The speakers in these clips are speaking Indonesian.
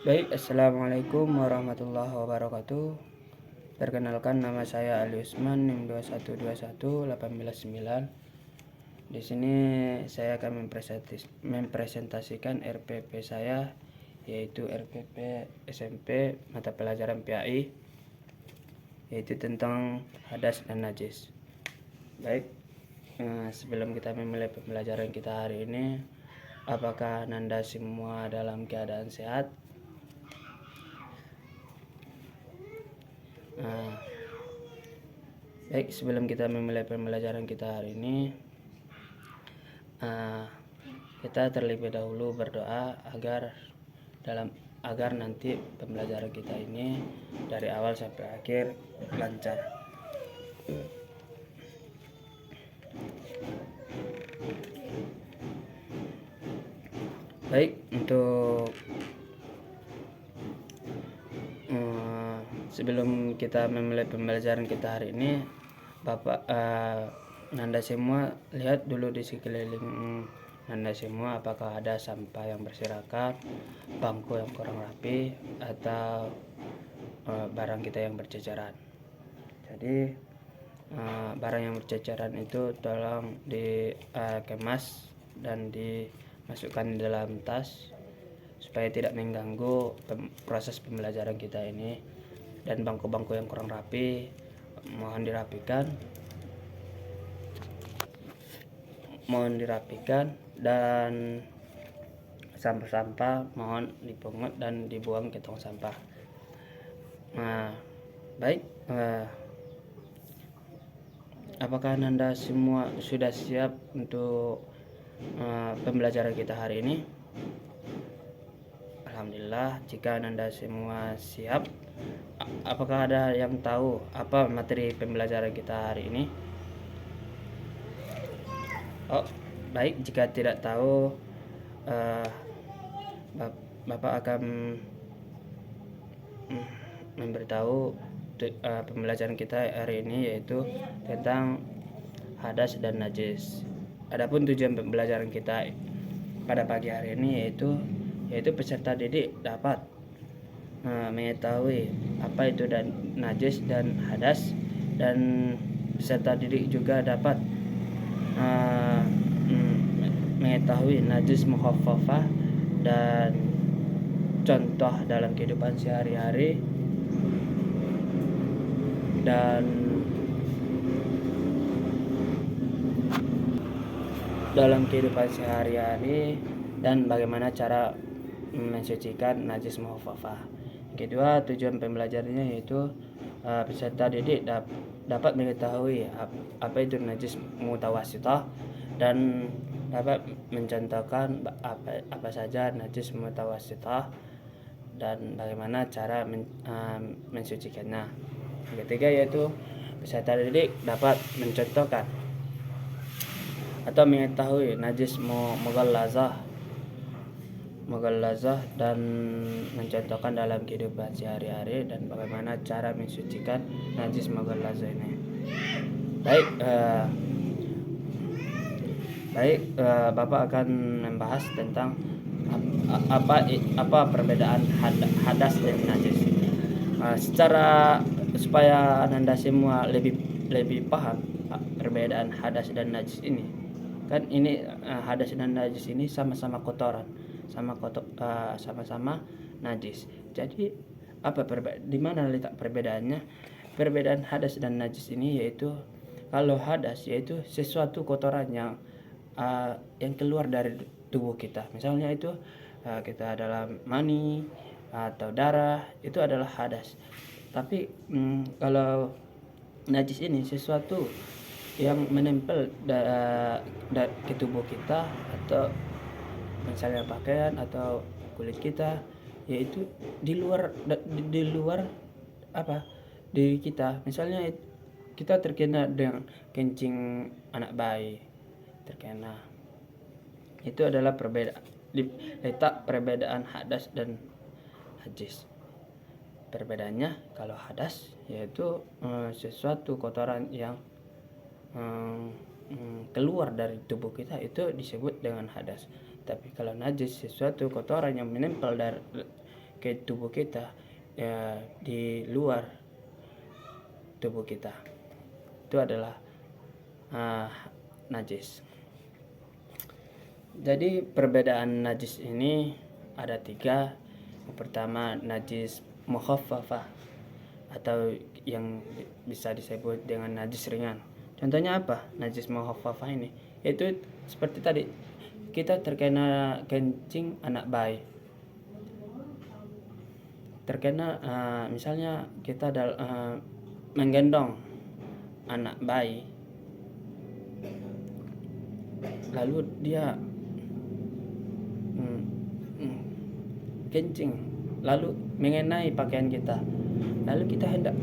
Baik, assalamualaikum warahmatullahi wabarakatuh. Perkenalkan, nama saya Ali Usman, NIM 2121899. Di sini saya akan mempresentasikan RPP saya, yaitu RPP SMP mata pelajaran PAI, yaitu tentang hadas dan najis. Baik, sebelum kita memulai pembelajaran kita hari ini, apakah Anda semua dalam keadaan sehat? Baik, sebelum kita memulai pembelajaran kita hari ini, kita terlebih dahulu berdoa agar nanti pembelajaran kita ini dari awal sampai akhir lancar. Baik, untuk sebelum kita memulai pembelajaran kita hari ini, Bapak Anda semua lihat dulu di sekeliling Anda semua, apakah ada sampah yang berserakan, bangku yang kurang rapi, atau barang kita yang berceceran. Jadi barang yang berceceran itu tolong dikemas dan dimasukkan di dalam tas supaya tidak mengganggu proses pembelajaran kita ini. Dan bangku-bangku yang kurang rapi mohon dirapikan, dan sampah-sampah mohon dipungut dan dibuang ke tong sampah. Baik, apakah Anda semua sudah siap untuk pembelajaran kita hari ini? Alhamdulillah, jika Anda semua siap, apakah ada yang tahu apa materi pembelajaran kita hari ini? Oh, baik, jika tidak tahu, Bapak akan memberitahu pembelajaran kita hari ini, yaitu tentang hadas dan najis. Adapun tujuan pembelajaran kita pada pagi hari ini yaitu peserta didik dapat mengetahui apa itu dan najis dan hadas, dan peserta didik juga dapat mengetahui najis mukhaffafah dan contoh dalam kehidupan sehari-hari dan bagaimana cara mensucikan najis mukhaffafah. Kedua, tujuan pembelajarannya yaitu peserta didik dapat mengetahui apa itu najis mutawassithah dan dapat mencontohkan apa saja najis mutawassithah dan bagaimana cara mensucikannya. Yang ketiga, yaitu peserta didik dapat mencontohkan atau mengetahui najis mughallazah dan mencontohkan dalam kehidupan sehari-hari dan bagaimana cara mensucikan najis mughallazah ini. Bapak akan membahas tentang apa perbedaan hadas dan najis. Supaya Anda semua lebih paham perbedaan hadas dan najis ini. Kan ini hadas dan najis ini sama-sama kotoran, sama-sama najis. Jadi di mana letak perbedaannya? Perbedaan hadas dan najis ini yaitu, kalau hadas yaitu sesuatu kotoran yang keluar dari tubuh kita. Misalnya itu kita dalam mani atau darah, itu adalah hadas. Tapi kalau najis ini sesuatu yang menempel ke tubuh kita, atau misalnya pakaian atau kulit kita, yaitu di luar diri kita. Misalnya kita terkena dengan kencing anak bayi, itu adalah letak perbedaan hadas dan najis. Perbedaannya, kalau hadas yaitu sesuatu kotoran yang keluar dari tubuh kita, itu disebut dengan hadas. Tapi kalau najis sesuatu kotoran yang menempel ke tubuh kita, ya, di luar tubuh kita, itu adalah najis. Jadi perbedaan najis ini ada 3. Yang pertama najis mukhaffafah atau yang bisa disebut dengan najis ringan. Contohnya apa? Najis mukhaffafah ini itu seperti tadi, kita terkena kencing anak bayi, terkena misalnya kita menggendong anak bayi, lalu dia kencing lalu mengenai pakaian kita, lalu kita hendak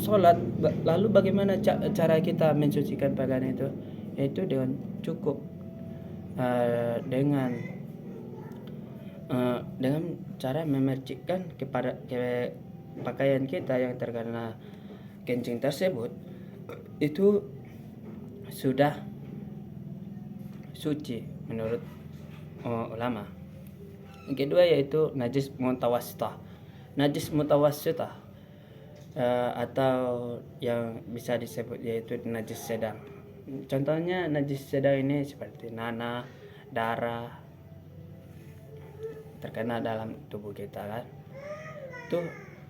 sholat, lalu bagaimana cara kita mensucikan pakaian itu? Yaitu dengan cukup dengan cara memercikkan kepada pakaian kita yang terkena kencing tersebut, itu sudah suci menurut ulama. Yang kedua yaitu najis mutawassithah. Najis mutawassithah atau yang bisa disebut yaitu najis sedang. Contohnya najis sedang ini seperti nanah, darah terkena dalam tubuh kita kan.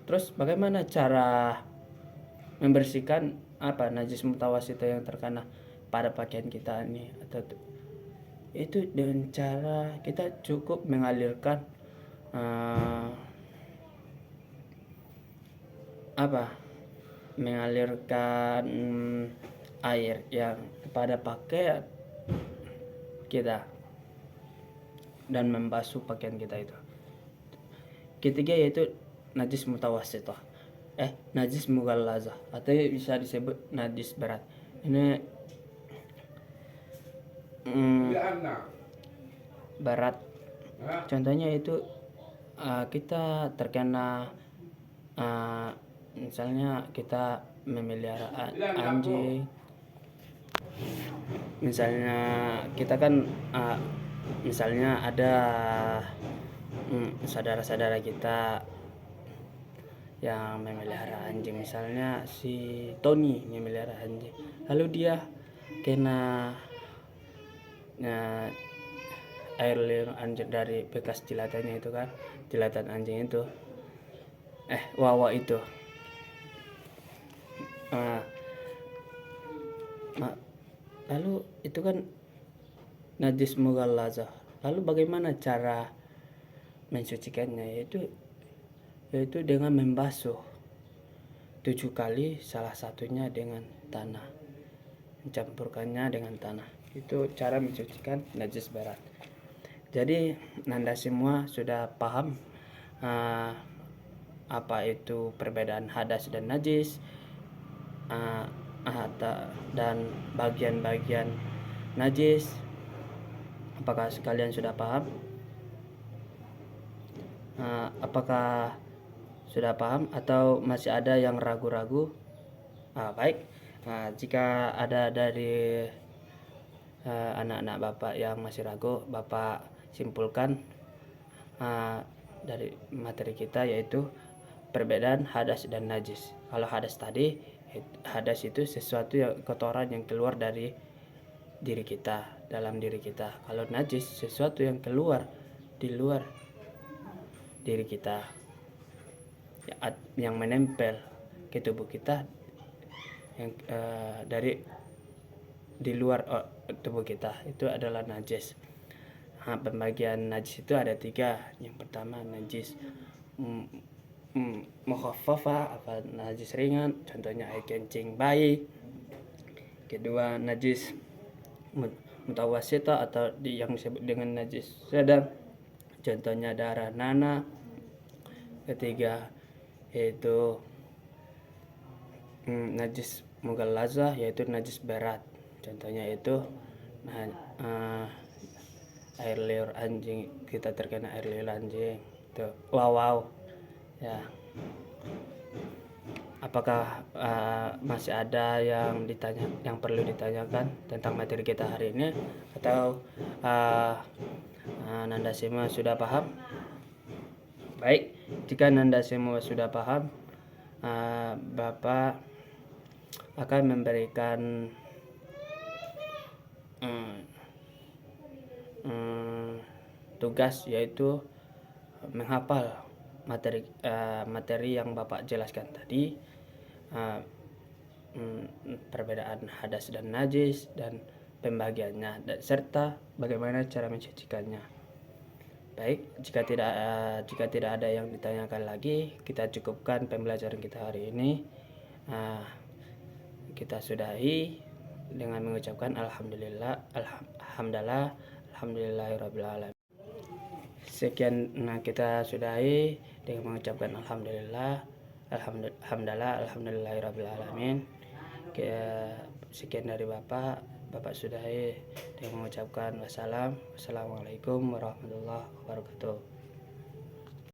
Terus bagaimana cara membersihkan najis mutawassithah yang terkena pada pakaian kita ini? Itu dengan cara kita cukup mengalirkan air yang kepada pakaian kita dan membasuh pakaian kita itu. Ketiga yaitu najis mutawassithah, najis mughallazah atau bisa disebut najis berat. Ini berat. Contohnya itu kita terkena misalnya kita memelihara anjing, misalnya kita kan misalnya ada saudara-saudara kita yang memelihara anjing, misalnya si Tony memelihara anjing, lalu dia kena air liur anjing dari bekas jilatannya itu kan, jilatan anjing itu, wawa itu, lalu itu kan najis mughallazah. Lalu bagaimana cara mensucikannya? Yaitu dengan membasuh 7 kali, salah satunya dengan tanah, mencampurkannya dengan tanah. Itu cara mensucikan najis berat. Jadi Nanda semua sudah paham apa itu perbedaan hadas dan najis, dan bagian-bagian najis. Apakah sekalian sudah paham? Apakah sudah paham atau masih ada yang ragu-ragu? Baik, jika ada dari anak-anak Bapak yang masih ragu, Bapak simpulkan dari materi kita, yaitu perbedaan hadas dan najis. Kalau hadas tadi, hadas itu sesuatu yang kotoran yang keluar dari diri kita, dalam diri kita. Kalau najis sesuatu yang keluar di luar diri kita, yang menempel ke tubuh kita, yang dari di luar tubuh kita, itu adalah najis. Pembagian najis itu ada 3. Yang pertama najis mukhaffafah atau najis ringan, contohnya air kencing bayi. Kedua najis mutawassithah atau yang disebut dengan najis sedang, contohnya darah, nanah. Ketiga yaitu najis mughallazah, yaitu najis berat, contohnya itu air liur anjing, kita terkena air liur anjing itu, wow ya. Apakah masih ada yang perlu ditanyakan tentang materi kita hari ini, atau Nanda semua sudah paham? Baik, jika Nanda semua sudah paham, Bapak akan memberikan tugas, yaitu menghafal materi yang Bapak jelaskan tadi, perbedaan hadas dan najis dan pembagiannya, serta bagaimana cara mencucikannya. Baik, jika tidak ada yang ditanyakan lagi, kita cukupkan pembelajaran kita hari ini. Kita sudahi dengan mengucapkan alhamdulillahirabbil alamin. Sekian, kita sudahi dengan mengucapkan alhamdulillahirabbil alamin. Sekian dari Bapak sudahi dengan mengucapkan wassalamualaikum warahmatullahi wabarakatuh.